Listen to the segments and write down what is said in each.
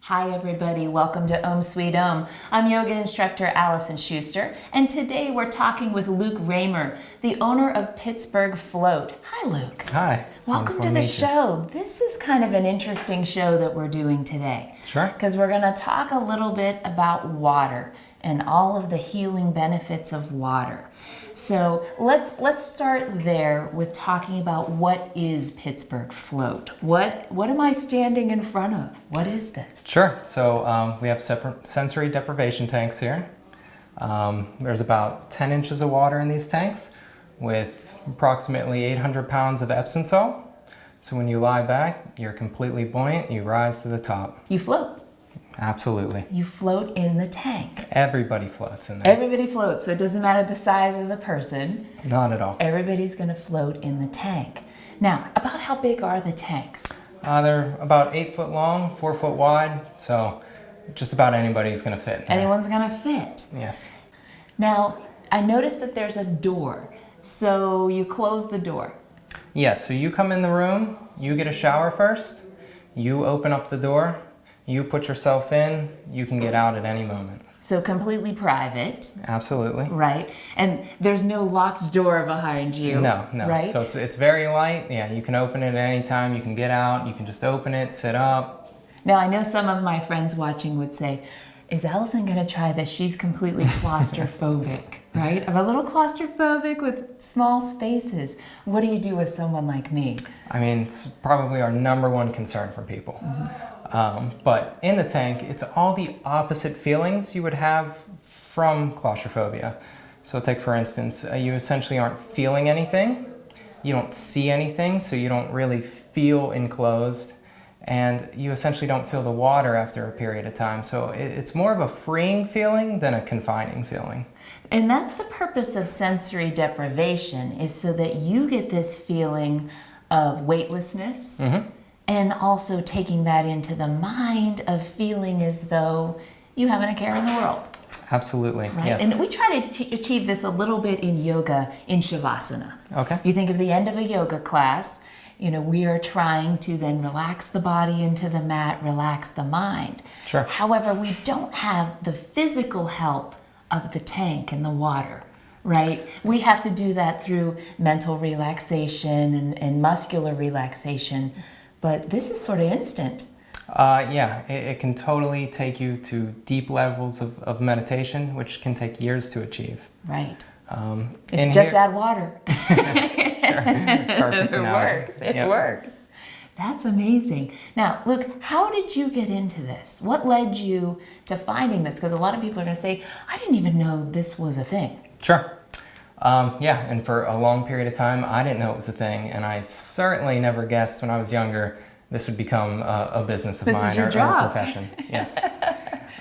Hi everybody, welcome to Om Sweet Om. I'm yoga instructor Alison Schuster, and today we're talking with Luke Raymer, the owner of Pittsburgh Float. Hi Luke. Hi. Welcome to the show. This is kind of an interesting show that we're doing today. Sure. Because we're going to talk a little bit about water and all of the healing benefits of water. So let's start there with talking about what is Pittsburgh Float. What am I standing in front of? What is this? Sure. So we have separate sensory deprivation tanks here. There's about 10 inches of water in these tanks with approximately 800 pounds of Epsom salt. So when you lie back, you're completely buoyant, you rise to the top. You float. Absolutely. You float in the tank. Everybody floats in there. Everybody floats, so it doesn't matter the size of the person. Not at all. Everybody's going to float in the tank. Now, about how big are the tanks? They're about 8 foot long, 4 foot wide, so just about anybody's going to fit. Anyone's going to fit. Yes. Now, I noticed that there's a door, so you close the door. Yes, so you come in the room, you get a shower first, you open up the door, you put yourself in, you can get out at any moment. So completely private. Absolutely. Right. And there's no locked door behind you. No. Right? So it's very light. Yeah, you can open it at any time. You can get out. You can just open it, sit up. Now, I know some of my friends watching would say, is Alison going to try this? She's completely claustrophobic, right? I'm a little claustrophobic with small spaces. What do you do with someone like me? I mean, it's probably our #1 concern for people. But in the tank, it's all the opposite feelings you would have from claustrophobia. So take for instance, you essentially aren't feeling anything, you don't see anything, so you don't really feel enclosed, and you essentially don't feel the water after a period of time. So it's more of a freeing feeling than a confining feeling. And that's the purpose of sensory deprivation, is so that you get this feeling of weightlessness, and also taking that into the mind of feeling as though you haven't a care in the world. Absolutely, right? yes. And we try to achieve this a little bit in yoga, in Shavasana. Okay. If you think of the end of a yoga class, we are trying to then relax the body into the mat, relax the mind. Sure. However, we don't have the physical help of the tank and the water. Right? We have to do that through mental relaxation and muscular relaxation, but this is sort of instant. Yeah, it can totally take you to deep levels of meditation, which can take years to achieve. Right. Just add water. Perfect. It works. It works. That's amazing. Now, Luke, how did you get into this? What led you to finding this? Because a lot of people are going to say, I didn't even know this was a thing. Sure. Yeah, and for a long period of time, I didn't know it was a thing, and I certainly never guessed when I was younger this would become a business of mine or a profession. Yes.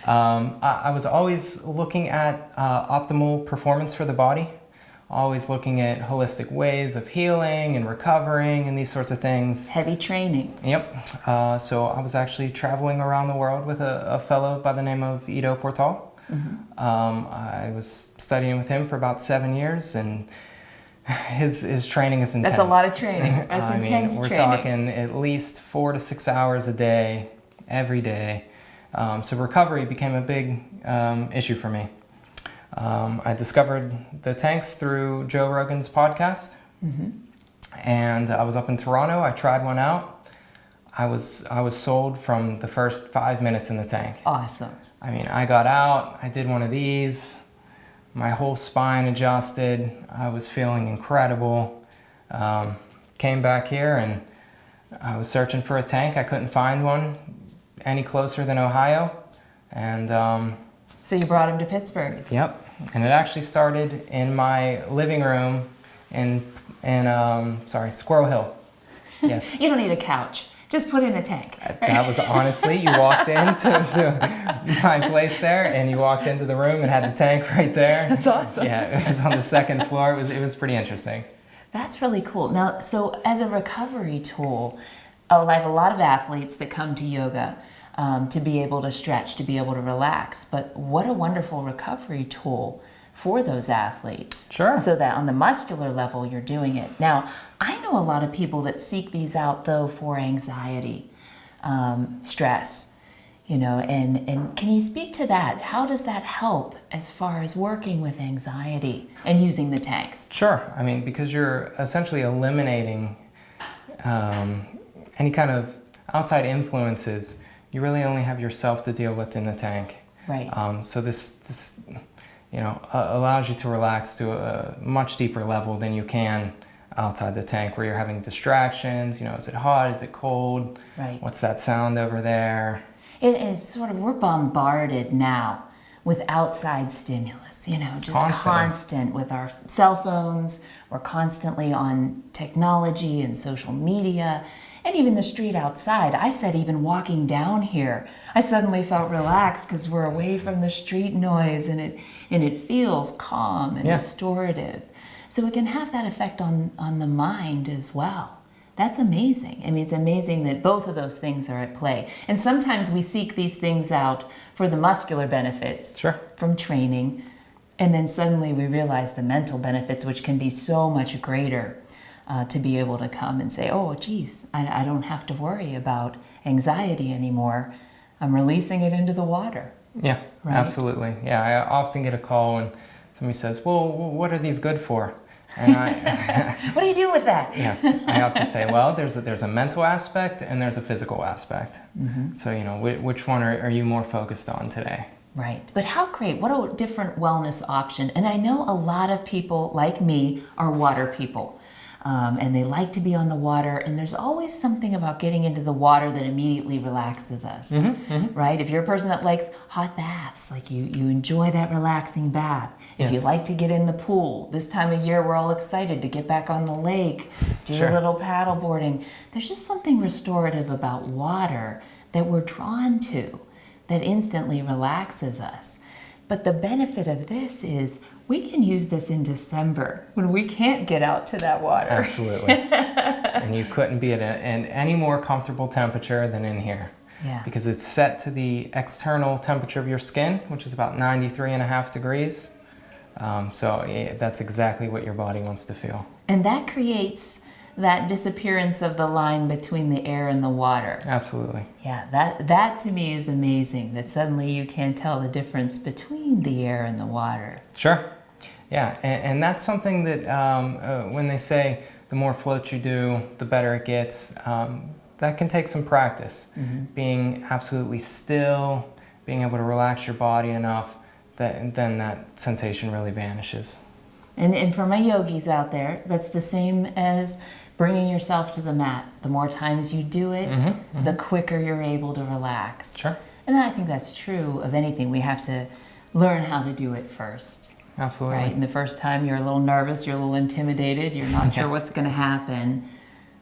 I was always looking at optimal performance for the body, always looking at holistic ways of healing and recovering and these sorts of things. Heavy training. Yep. So I was actually traveling around the world with a fellow by the name of Ido Portal. I was studying with him for about 7 years, and his training is intense. That's a lot of training. That's intense we're training. talking at least 4 to 6 hours a day, every day. So recovery became a big issue for me. I discovered the tanks through Joe Rogan's podcast, and I was up in Toronto. I tried one out. I was sold from the first 5 minutes in the tank. Awesome. I mean, I got out, I did one of these, my whole spine adjusted, I was feeling incredible. Came back here and I was searching for a tank. I couldn't find one any closer than Ohio. And so you brought him to Pittsburgh. Yep, and it actually started in my living room in Squirrel Hill. Yes. You don't need a couch. Just put in a tank. That was honestly, you walked into my place there, and you walked into the room and had the tank right there. That's awesome. Yeah, it was on the second floor. It was pretty interesting. That's really cool. Now, so as a recovery tool, I have a lot of athletes that come to yoga to be able to stretch, to be able to relax. But what a wonderful recovery tool for those athletes. Sure. So that on the muscular level, you're doing it. Now, I know a lot of people that seek these out, though, for anxiety, stress. You know, and can you speak to that? How does that help as far as working with anxiety and using the tanks? Sure. I mean, because you're essentially eliminating any kind of outside influences, you really only have yourself to deal with in the tank. Right. So this you know, allows you to relax to a much deeper level than you can outside the tank, where you're having distractions. You know, is it hot? Is it cold? Right. What's that sound over there? It is sort of, we're bombarded now with outside stimulus, you know, just constant with our cell phones. We're constantly on technology and social media, and even the street outside. I said even walking down here, I suddenly felt relaxed because we're away from the street noise, and it feels calm and restorative. So it can have that effect on the mind as well. That's amazing. I mean, it's amazing that both of those things are at play. And sometimes we seek these things out for the muscular benefits from training, and then suddenly we realize the mental benefits, which can be so much greater, to be able to come and say, oh, geez, I don't have to worry about anxiety anymore. I'm releasing it into the water. Yeah, right? Absolutely. Yeah, I often get a call and somebody says, well, what are these good for? And what do you do with that? Yeah, I have to say, well, there's a mental aspect and there's a physical aspect. Mm-hmm. So, you know, which one are you more focused on today? Right. But how great, what a different wellness option. And I know a lot of people like me are water people. And they like to be on the water, and there's always something about getting into the water that immediately relaxes us, right? If you're a person that likes hot baths, like you enjoy that relaxing bath. If you like to get in the pool, this time of year we're all excited to get back on the lake, do a little paddle boarding. There's just something restorative about water that we're drawn to that instantly relaxes us. But the benefit of this is we can use this in December when we can't get out to that water. Absolutely. And you couldn't be at any more comfortable temperature than in here. Yeah. Because it's set to the external temperature of your skin, which is about 93.5 degrees. So that's exactly what your body wants to feel. And that creates that disappearance of the line between the air and the water. Absolutely. Yeah, that to me is amazing, that suddenly you can tell the difference between the air and the water. Sure. Yeah, and that's something that when they say the more floats you do, the better it gets, that can take some practice. Being absolutely still, being able to relax your body enough, that then that sensation really vanishes. And for my yogis out there, that's the same as bringing yourself to the mat. The more times you do it, the quicker you're able to relax. Sure. And I think that's true of anything. We have to learn how to do it first. Absolutely. Right? And the first time you're a little nervous, you're a little intimidated, you're not sure what's going to happen.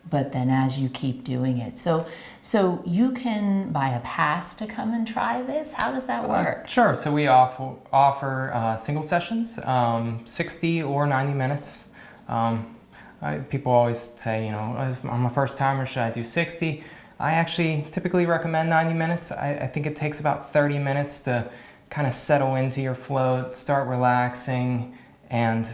But then as you keep doing it. So you can buy a pass to come and try this? How does that work? Sure. So we offer single sessions, 60 or 90 minutes. People always say, you know, if I'm a first timer, should I do 60? I actually typically recommend 90 minutes. I think it takes about 30 minutes to kind of settle into your float, start relaxing, and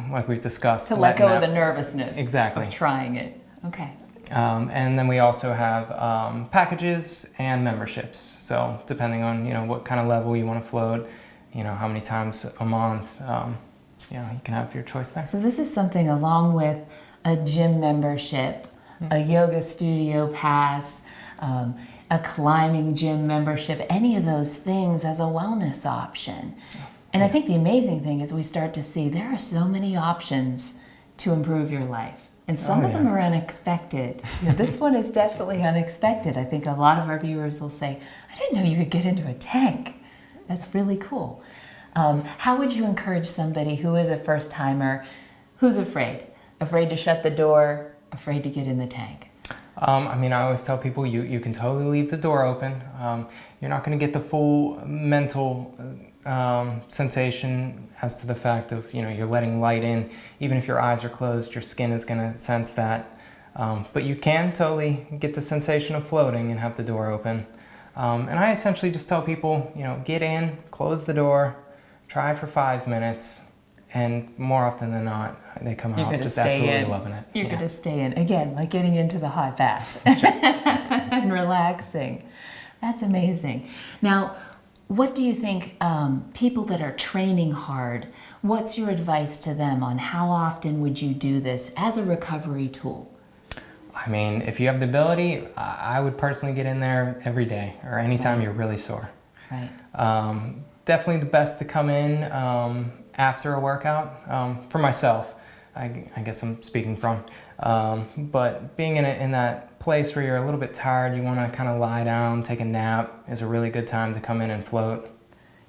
like we've discussed, to let go of the nervousness of trying it. Okay. And then we also have packages and memberships. So depending on, you know, what kind of level you want to float, you know, how many times a month, you know, you can have your choice there. So this is something along with a gym membership, a yoga studio pass, a climbing gym membership, any of those things as a wellness option. And I think the amazing thing is we start to see there are so many options to improve your life. And some of them are unexpected. You know, this one is definitely unexpected. I think a lot of our viewers will say, I didn't know you could get into a tank. That's really cool. How would you encourage somebody who is a first timer, who's afraid? Afraid to shut the door, afraid to get in the tank? I mean, I always tell people you can totally leave the door open. You're not going to get the full mental sensation as to the fact of, you know, you're letting light in. Even if your eyes are closed, your skin is going to sense that. But you can totally get the sensation of floating and have the door open. And I essentially just tell people, you know, get in, close the door, try for 5 minutes, and more often than not, they come out just absolutely loving it. You're going to stay in. Again, like getting into the hot bath and relaxing. That's amazing. Now, what do you think people that are training hard, what's your advice to them on how often would you do this as a recovery tool? I mean, if you have the ability, I would personally get in there every day or anytime you're really sore. Right. Definitely the best to come in after a workout. For myself, I guess I'm speaking from. But being in that place where you're a little bit tired, you want to kind of lie down, take a nap, is a really good time to come in and float.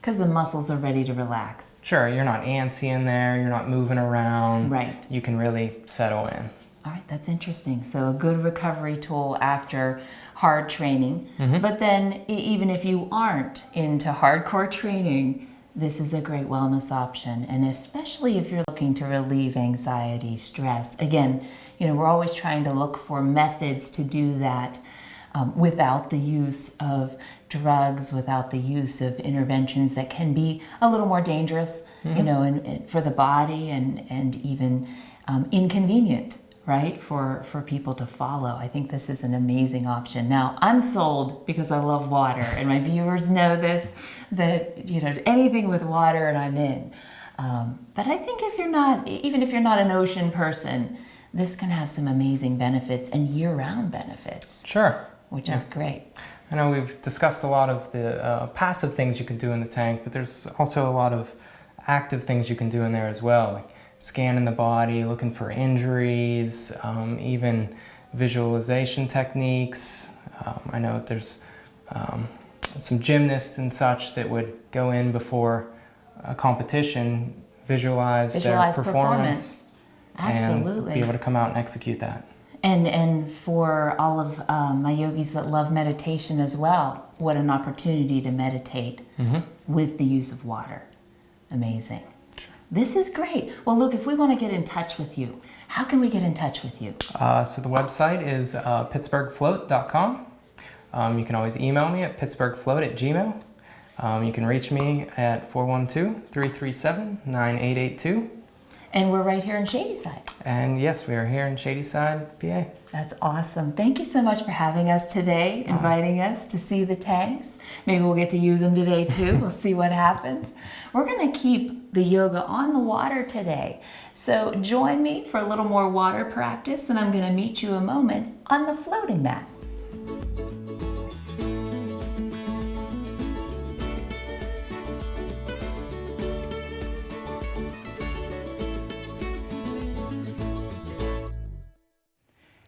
Because the muscles are ready to relax. Sure, you're not antsy in there, you're not moving around. Right. You can really settle in. All right, that's interesting. So a good recovery tool after hard training. But then even if you aren't into hardcore training, this is a great wellness option. And especially if you're looking to relieve anxiety, stress. Again, we're always trying to look for methods to do that without the use of drugs, without the use of interventions that can be a little more dangerous, and for the body and even inconvenient. Right, for people to follow. I think this is an amazing option. Now, I'm sold because I love water, and my viewers know this, that anything with water and I'm in. But I think even if you're not an ocean person, this can have some amazing benefits and year-round benefits. Sure. Which is great. I know we've discussed a lot of the passive things you can do in the tank, but there's also a lot of active things you can do in there as well. Like scanning the body, looking for injuries, even visualization techniques. I know there's some gymnasts and such that would go in before a competition, visualize their performance. Absolutely. And be able to come out and execute that. And for all of my yogis that love meditation as well, what an opportunity to meditate with the use of water. Amazing. This is great. Well, Luke, if we want to get in touch with you, how can we get in touch with you? So the website is pittsburghfloat.com. You can always email me at pittsburghfloat@gmail.com. You can reach me at 412-337-9882. And we're right here in Shadyside. And yes, we are here in Shadyside, PA. That's awesome. Thank you so much for having us today, inviting us to see the tanks. Maybe we'll get to use them today too. We'll see what happens. We're going to keep the yoga on the water today. So join me for a little more water practice, and I'm going to meet you a moment on the floating mat.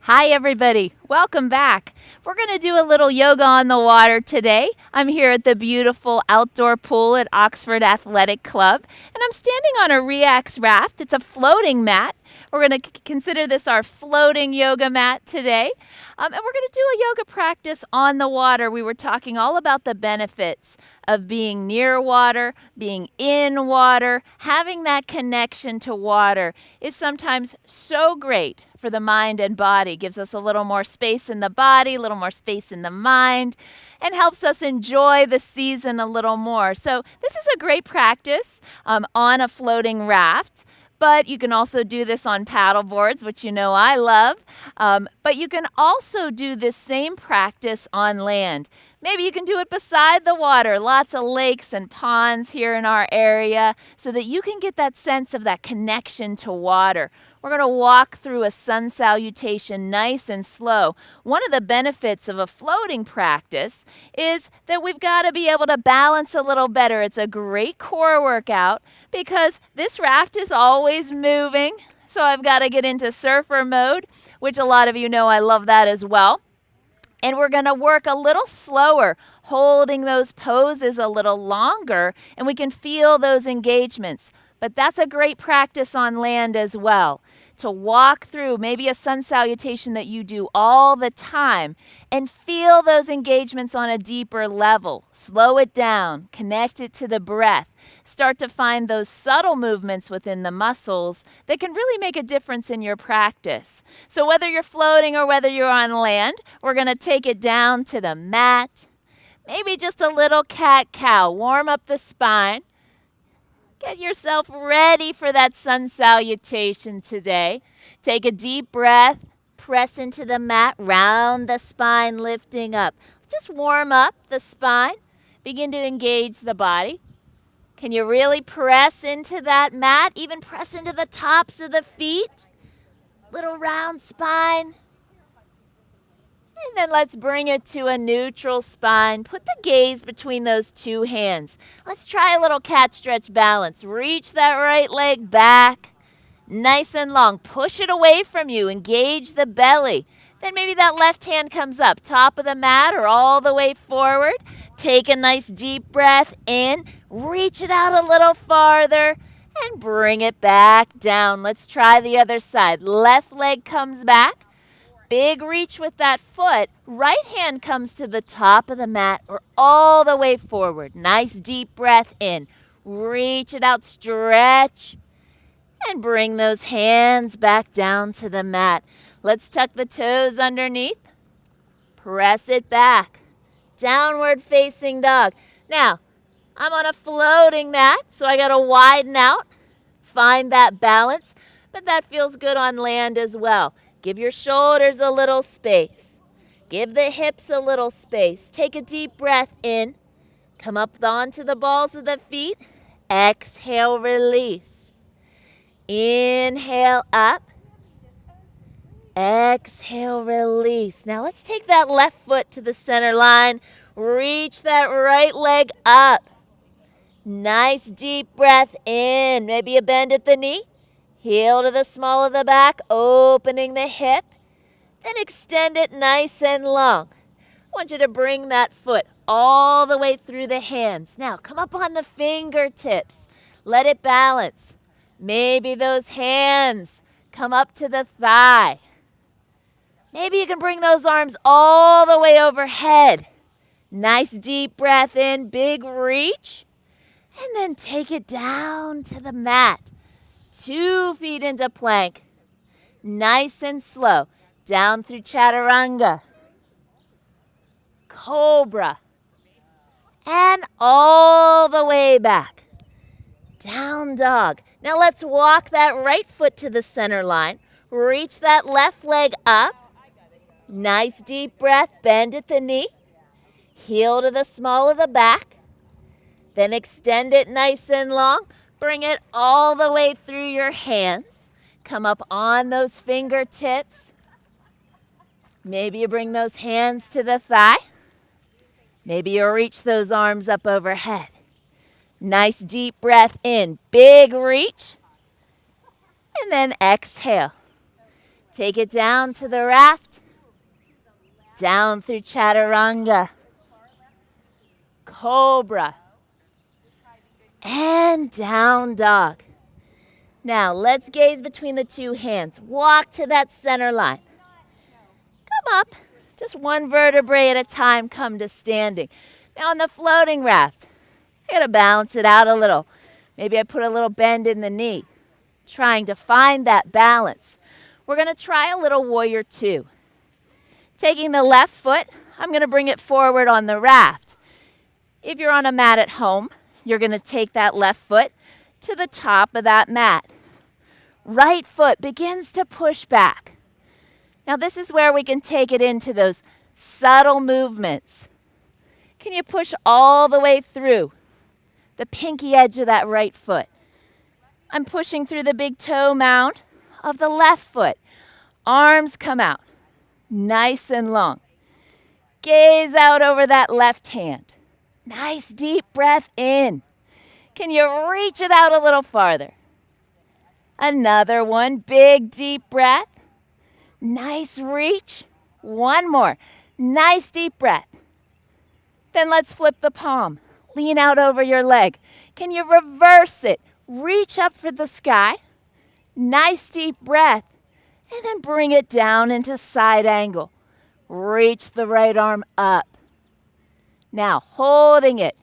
Hi everybody, welcome back. We're going to do a little yoga on the water today. I'm here at the beautiful outdoor pool at Oxford Athletic Club, and I'm standing on a Reax raft. It's a floating mat. We're going to consider this our floating yoga mat today. And we're going to do a yoga practice on the water. We were talking all about the benefits of being near water, being in water, having that connection to water is sometimes so great for the mind and body. Gives us a little more space in the body, a little more space in the mind, and helps us enjoy the season a little more. So this is a great practice on a floating raft. But you can also do this on paddle boards, which you know I love. But you can also do this same practice on land. Maybe you can do it beside the water, lots of lakes and ponds here in our area, so that you can get that sense of that connection to water. We're going to walk through a sun salutation nice and slow. One of the benefits of a floating practice is that we've got to be able to balance a little better. It's a great core workout because this raft is always moving. So I've got to get into surfer mode, which a lot of you know I love that as well. And we're going to work a little slower, holding those poses a little longer, and we can feel those engagements. But that's a great practice on land as well, to walk through maybe a sun salutation that you do all the time and feel those engagements on a deeper level. Slow it down, connect it to the breath. Start to find those subtle movements within the muscles that can really make a difference in your practice. So whether you're floating or whether you're on land, we're going to take it down to the mat. Maybe just a little cat-cow. Warm up the spine. Get yourself ready for that sun salutation today. Take a deep breath. Press into the mat. Round the spine, lifting up. Just warm up the spine. Begin to engage the body. Can you really press into that mat? Even press into the tops of the feet. Little round spine. And then let's bring it to a neutral spine. Put the gaze between those two hands. Let's try a little cat stretch balance. Reach that right leg back. Nice and long. Push it away from you. Engage the belly. Then maybe that left hand comes up, top of the mat or all the way forward. Take a nice deep breath in. Reach it out a little farther and bring it back down. Let's try the other side. Left leg comes back. Big reach with that foot. Right hand comes to the top of the mat or all the way forward. Nice deep breath in. Reach it out, stretch, and bring those hands back down to the mat. Let's tuck the toes underneath. Press it back. Downward facing dog. Now, I'm on a floating mat, so I got to widen out. Find that balance, but that feels good on land as well. Give your shoulders a little space. Give the hips a little space. Take a deep breath in. Come up onto the balls of the feet. Exhale, release. Inhale, up. Exhale, release. Now let's take that left foot to the center line. Reach that right leg up. Nice deep breath in. Maybe a bend at the knee. Heel to the small of the back, opening the hip. Then extend it nice and long. I want you to bring that foot all the way through the hands. Now, come up on the fingertips. Let it balance. Maybe those hands come up to the thigh. Maybe you can bring those arms all the way overhead. Nice deep breath in, big reach. And then take it down to the mat. 2 feet into plank. Nice and slow. Down through chaturanga. Cobra. And all the way back. Down dog. Now let's walk that right foot to the center line. Reach that left leg up. Nice deep breath. Bend at the knee. Heel to the small of the back. Then extend it nice and long. Bring it all the way through your hands. Come up on those fingertips. Maybe you bring those hands to the thigh. Maybe you reach those arms up overhead. Nice deep breath in. Big reach. And then exhale. Take it down to the raft. Down through chaturanga. Cobra. And down dog. Now let's gaze between the two hands. Walk to that center line. Come up. Just one vertebrae at a time, come to standing. Now on the floating raft, I gotta balance it out a little. Maybe I put a little bend in the knee. Trying to find that balance. We're gonna try a little warrior 2. Taking the left foot, I'm gonna bring it forward on the raft. If you're on a mat at home, you're going to take that left foot to the top of that mat. Right foot begins to push back. Now this is where we can take it into those subtle movements. Can you push all the way through the pinky edge of that right foot? I'm pushing through the big toe mound of the left foot. Arms come out, nice and long. Gaze out over that left hand. Nice deep breath in. Can you reach it out a little farther? Another one, big deep breath. Nice reach. One more. Nice deep breath. Then let's flip the palm. Lean out over your leg. Can you reverse it? Reach up for the sky. Nice deep breath. And then bring it down into side angle. Reach the right arm up. Now, holding it,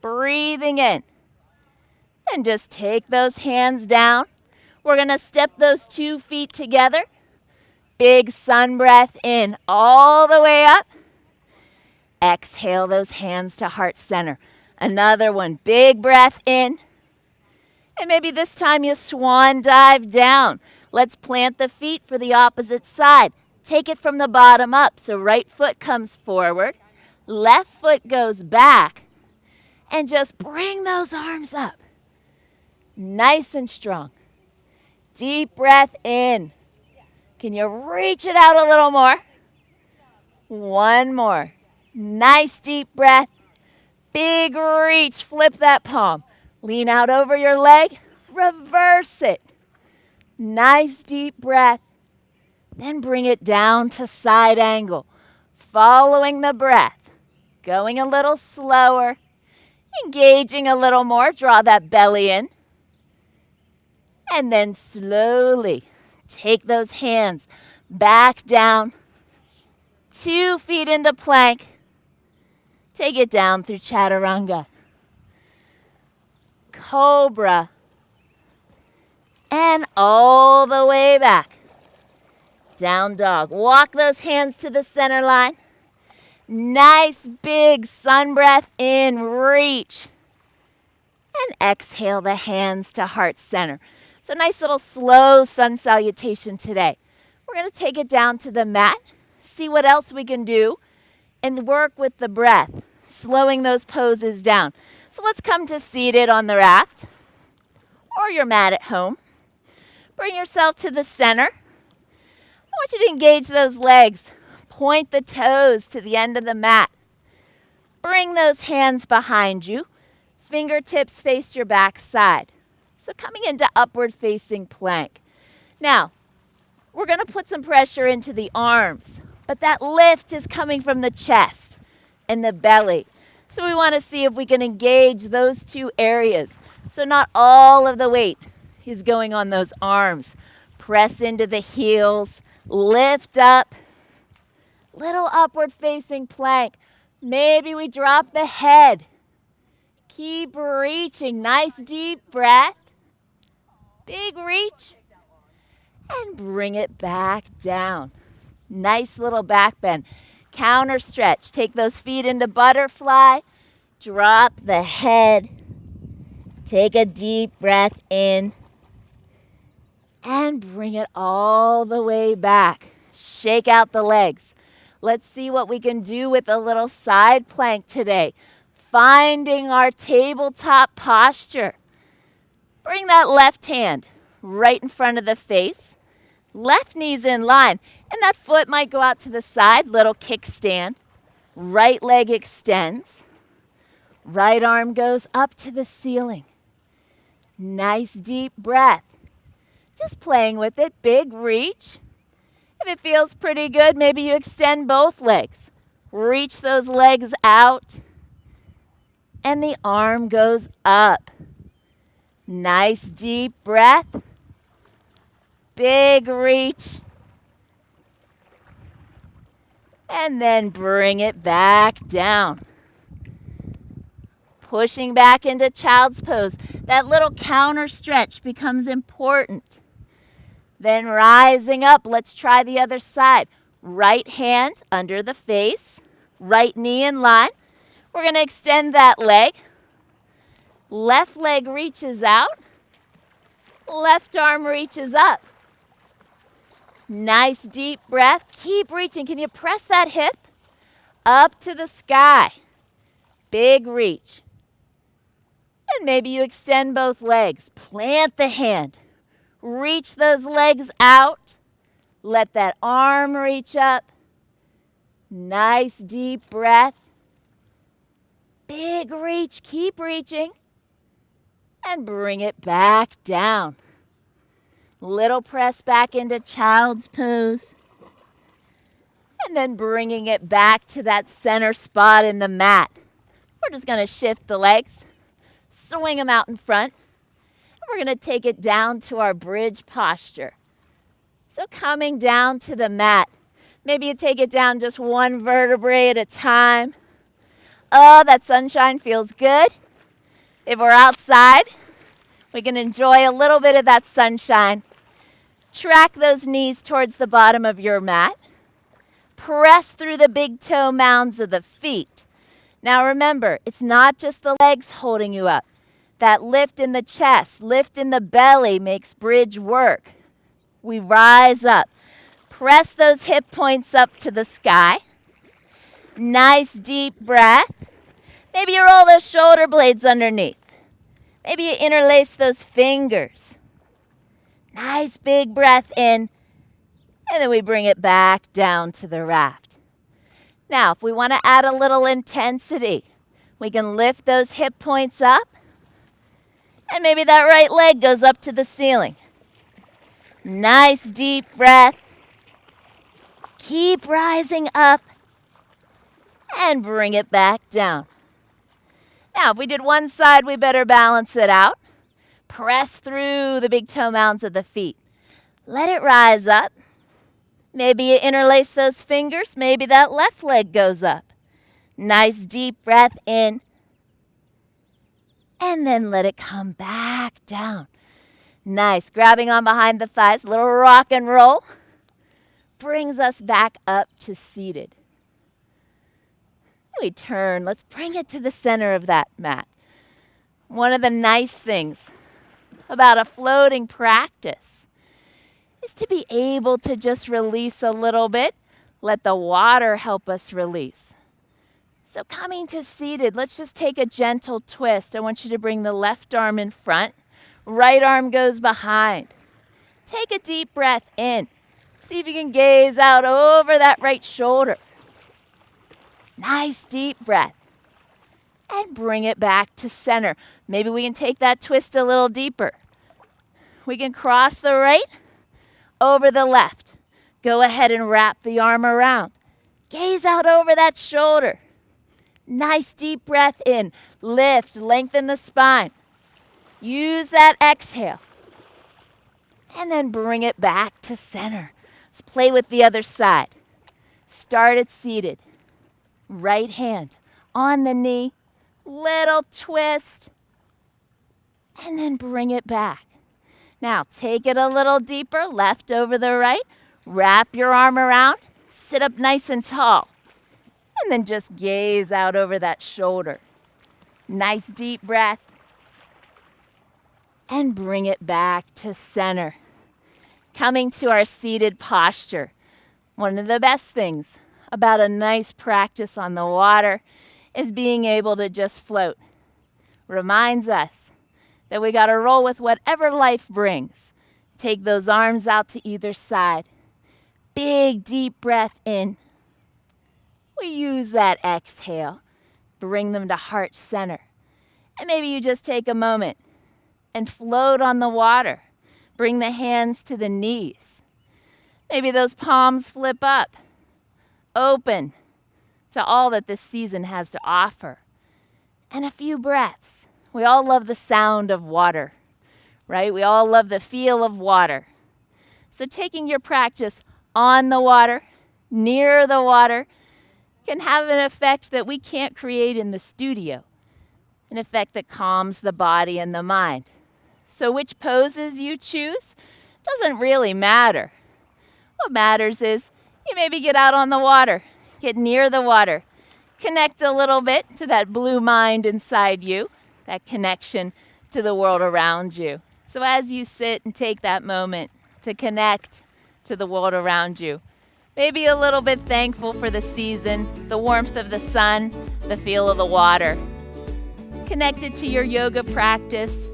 breathing in, and just take those hands down. We're going to step those 2 feet together. Big sun breath in all the way up. Exhale those hands to heart center. Another one, big breath in. And maybe this time you swan dive down. Let's plant the feet for the opposite side. Take it from the bottom up, so right foot comes forward. Left foot goes back. And just bring those arms up. Nice and strong. Deep breath in. Can you reach it out a little more? One more. Nice deep breath. Big reach. Flip that palm. Lean out over your leg. Reverse it. Nice deep breath. Then bring it down to side angle. Following the breath. Going a little slower. Engaging a little more. Draw that belly in. And then slowly take those hands back down. 2 feet into plank. Take it down through chaturanga. Cobra. And all the way back. Down dog. Walk those hands to the center line. Nice big sun breath in. Reach. And exhale the hands to heart center. So nice little slow sun salutation today. We're going to take it down to the mat, see what else we can do, and work with the breath, slowing those poses down. So let's come to seated on the raft or your mat at home. Bring yourself to the center. I want you to engage those legs. Point the toes to the end of the mat. Bring those hands behind you. Fingertips face your back side. So coming into upward facing plank. Now, we're going to put some pressure into the arms, but that lift is coming from the chest and the belly. So we want to see if we can engage those 2 areas. So not all of the weight is going on those arms. Press into the heels, lift up, little upward facing plank. Maybe we drop the head. Keep reaching, nice deep breath. Big reach, and bring it back down. Nice little back bend. Counter stretch. Take those feet into butterfly. Drop the head. Take a deep breath in. And bring it all the way back. Shake out the legs. Let's see what we can do with a little side plank today. Finding our tabletop posture. Bring that left hand right in front of the face. Left knee's in line. And that foot might go out to the side. Little kickstand. Right leg extends. Right arm goes up to the ceiling. Nice deep breath. Just playing with it. Big reach. If it feels pretty good, maybe you extend both legs. Reach those legs out. And the arm goes up. Nice deep breath. Big reach. And then bring it back down. Pushing back into child's pose. That little counter stretch becomes important. Then rising up, let's try the other side. Right hand under the face. Right knee in line. We're going to extend that leg. Left leg reaches out. Left arm reaches up. Nice deep breath. Keep reaching. Can you press that hip up to the sky? Big reach. And maybe you extend both legs. Plant the hand. Reach those legs out. Let that arm reach up. Nice deep breath. Big reach. Keep reaching. And bring it back down. Little press back into child's pose. And then bringing it back to that center spot in the mat. We're just going to shift the legs, swing them out in front. And we're going to take it down to our bridge posture. So coming down to the mat. Maybe you take it down just one vertebrae at a time. Oh, that sunshine feels good. If we're outside, we can enjoy a little bit of that sunshine. Track those knees towards the bottom of your mat. Press through the big toe mounds of the feet. Now remember, it's not just the legs holding you up. That lift in the chest, lift in the belly makes bridge work. We rise up. Press those hip points up to the sky. Nice deep breath. Maybe you roll those shoulder blades underneath. Maybe you interlace those fingers. Nice big breath in, and then we bring it back down to the raft. Now, if we want to add a little intensity, we can lift those hip points up, and maybe that right leg goes up to the ceiling. Nice deep breath. Keep rising up, and bring it back down. Now, if we did one side, we better balance it out. Press through the big toe mounds of the feet. Let it rise up. Maybe you interlace those fingers. Maybe that left leg goes up. Nice deep breath in. And then let it come back down. Nice. Grabbing on behind the thighs. Little rock and roll. Brings us back up to seated. We turn. Let's bring it to the center of that mat. One of the nice things about a floating practice is to be able to just release a little bit. Let the water help us release. So coming to seated, let's just take a gentle twist. I want you to bring the left arm in front. Right arm goes behind. Take a deep breath in. See if you can gaze out over that right shoulder. Nice deep breath. And bring it back to center. Maybe we can take that twist a little deeper. We can cross the right over the left. Go ahead and wrap the arm around. Gaze out over that shoulder. Nice deep breath in. Lift, lengthen the spine. Use that exhale. And then bring it back to center. Let's play with the other side. Start it seated. Right hand on the knee. Little twist. And then bring it back. Now take it a little deeper. Left over the right. Wrap your arm around. Sit up nice and tall. And then just gaze out over that shoulder. Nice deep breath. And bring it back to center. Coming to our seated posture. One of the best things about a nice practice on the water is being able to just float. Reminds us that we got to roll with whatever life brings. Take those arms out to either side. Big deep breath in. We use that exhale. Bring them to heart center. And maybe you just take a moment and float on the water. Bring the hands to the knees. Maybe those palms flip up. Open to all that this season has to offer. And a few breaths. We all love the sound of water, right? We all love the feel of water. So taking your practice on the water, near the water, can have an effect that we can't create in the studio. An effect that calms the body and the mind. So which poses you choose doesn't really matter. What matters is you maybe get out on the water, get near the water, connect a little bit to that blue mind inside you, that connection to the world around you. So as you sit and take that moment to connect to the world around you, maybe a little bit thankful for the season, the warmth of the sun, the feel of the water. Connected to your yoga practice,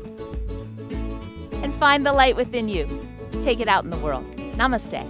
and find the light within you. Take it out in the world. Namaste.